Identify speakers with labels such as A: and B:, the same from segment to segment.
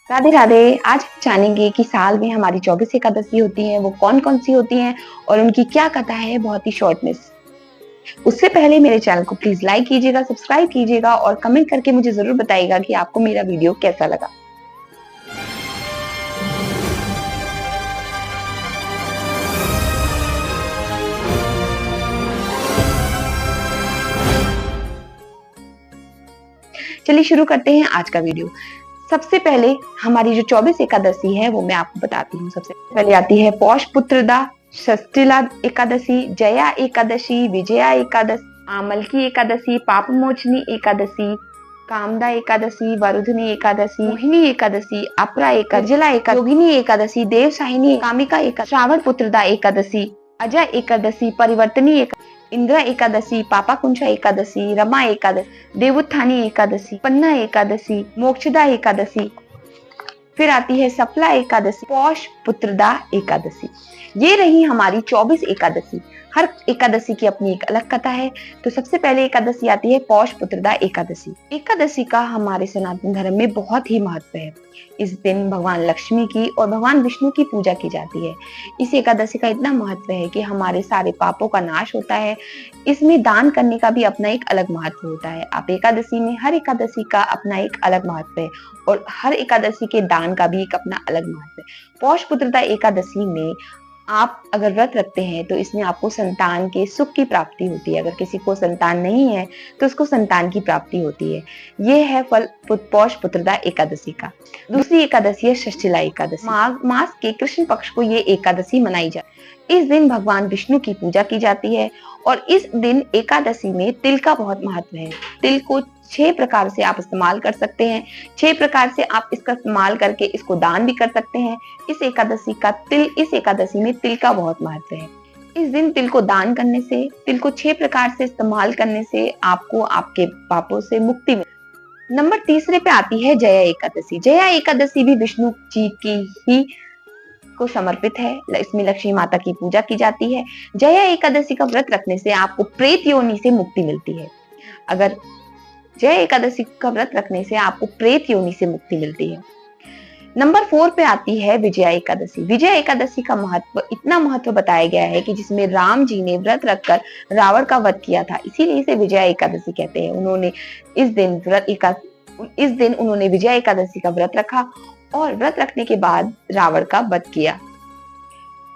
A: राधे राधे। आज हम जानेंगे कि साल में हमारी 24 एकादशी होती हैं, वो कौन कौन सी होती हैं और उनकी क्या कथा है, बहुत ही शॉर्ट में। उससे पहले मेरे चैनल को प्लीज लाइक कीजिएगा, सब्सक्राइब कीजिएगा और कमेंट करके मुझे जरूर बताइएगा कि आपको मेरा वीडियो कैसा लगा। चलिए शुरू करते हैं आज का वीडियो। सबसे पहले हमारी जो 24 एकादशी है वो मैं आपको बताती हूँ। सबसे पहले आती है पौष पुत्रदा, षष्ठीला एकादशी, जया एकादशी, विजया एकादशी, आमलकी एकादशी, पाप मोचनी एकादशी, कामदा एकादशी, वरुधनी एकादशी, मोहिनी एकादशी, अपरा एकादशी, निर्जला एकादशी, योगिनी एकादशी, देवसाहिनी, कामिका एकादशी, श्रावण पुत्रदा एकादशी, अजय एकादशी, परिवर्तनी एकादशी, इंदिरा एकादशी, पापाकुंशा एकादशी, रमा एकादशी, देवोत्थानी एकादशी, पन्ना एकादशी, मोक्षदा एकादशी, फिर आती है सफला एकादशी, पौष पुत्रदा एकादशी। ये रही हमारी 24 एकादशी। हर एकादशी की अपनी एक अलग कथा है। तो सबसे पहले एकादशी आती है पौष पुत्रदा एकादशी। एकादशी का हमारे सनातन धर्म में बहुत ही महत्व है। इस दिन भगवान लक्ष्मी की और भगवान विष्णु की पूजा की जाती है। इस एकादशी का इतना महत्व है कि हमारे सारे पापों का नाश होता है। इसमें दान करने का भी अपना एक अलग महत्व होता है। आप एकादशी में हर एकादशी का अपना एक अलग महत्व है और हर एकादशी के दान का भी एक अपना अलग महत्व है। पौष पुत्रदा एकादशी में आप अगर व्रत रखते हैं तो इसमें आपको संतान के सुख की प्राप्ति होती है। अगर किसी को संतान नहीं है तो उसको संतान की प्राप्ति होती है। ये है फल पौष पुत्रदा एकादशी का। दूसरी एकादशी है षष्ठीला एकादशी। माघ मास के कृष्ण पक्ष को ये एकादशी मनाई जाती है। इस दिन भगवान विष्णु की पूजा की जाती है और इस दिन एकादशी में तिल का बहुत महत्व है। तिल को 6 प्रकार से आप इस्तेमाल कर सकते हैं। 6 प्रकार से आप इसका इस्तेमाल करके इसको दान भी कर सकते हैं। इस एकादशी में तिल का बहुत महत्व है। इस दिन तिल को दान करने से, तिल को 6 प्रकार से इस्तेमाल करने से आपको आपके पापों से मुक्ति मिलती है। नंबर तीसरे पे आती है जया एकादशी। जया एकादशी भी विष्णु जी की ही को समर्पित है। इसमें लक्ष्मी माता की पूजा की जाती है। जया एकादशी का व्रत रखने से आपको प्रेत योनि से मुक्ति मिलती है। अगर जय एकादशी का व्रत रखने से आपको प्रेत योनि से मुक्ति मिलती है। नंबर 4 पे आती है विजया एकादशी। विजया एकादशी का इतना महत्व बताया गया है कि जिसमें राम जी ने व्रत रखकर रावण का वध किया था, इसीलिए इसे विजया एकादशी कहते हैं। उन्होंने इस दिन उन्होंने विजया एकादशी का व्रत रखा और व्रत रखने के बाद रावण का वध किया।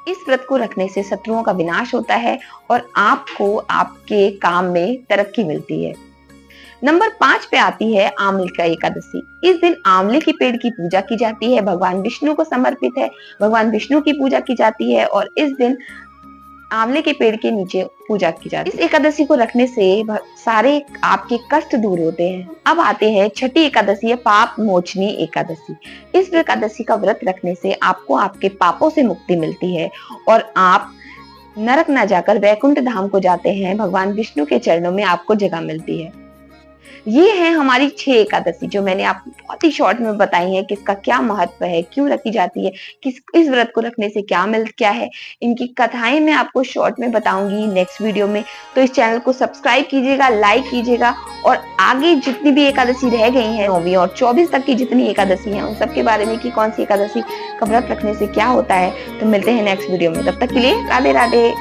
A: इस व्रत को रखने से शत्रुओं का विनाश होता है और आपको आपके काम में तरक्की मिलती है। नंबर 5 पे आती है आमलिका एकादशी। इस दिन आंवले के पेड़ की पूजा की जाती है। भगवान विष्णु को समर्पित है। भगवान विष्णु की पूजा की जाती है और इस दिन आंवले के पेड़ के नीचे पूजा की जाती है। इस एकादशी को रखने से सारे आपके कष्ट दूर होते हैं। अब आते हैं छठी एकादशी है पाप मोचनी एकादशी। इस एकादशी का व्रत रखने से आपको आपके पापों से मुक्ति मिलती है और आप नरक न जाकर वैकुंठ धाम को जाते हैं। भगवान विष्णु के चरणों में आपको जगह मिलती है। ये है हमारी 6 एकादशी जो मैंने आपको बहुत ही शॉर्ट में बताई है कि इसका क्या महत्व है, क्यों रखी जाती है, इस व्रत को रखने से क्या है। इनकी कथाएं मैं आपको शॉर्ट में बताऊंगी नेक्स्ट वीडियो में। तो इस चैनल को सब्सक्राइब कीजिएगा, लाइक कीजिएगा और आगे जितनी भी एकादशी रह गई है 9वीं और 24 तक की जितनी एकादशी है उन सबके बारे में कि कौन सी एकादशी का व्रत रखने से क्या होता है। तो मिलते हैं नेक्स्ट वीडियो में। तब तक के लिए राधे राधे।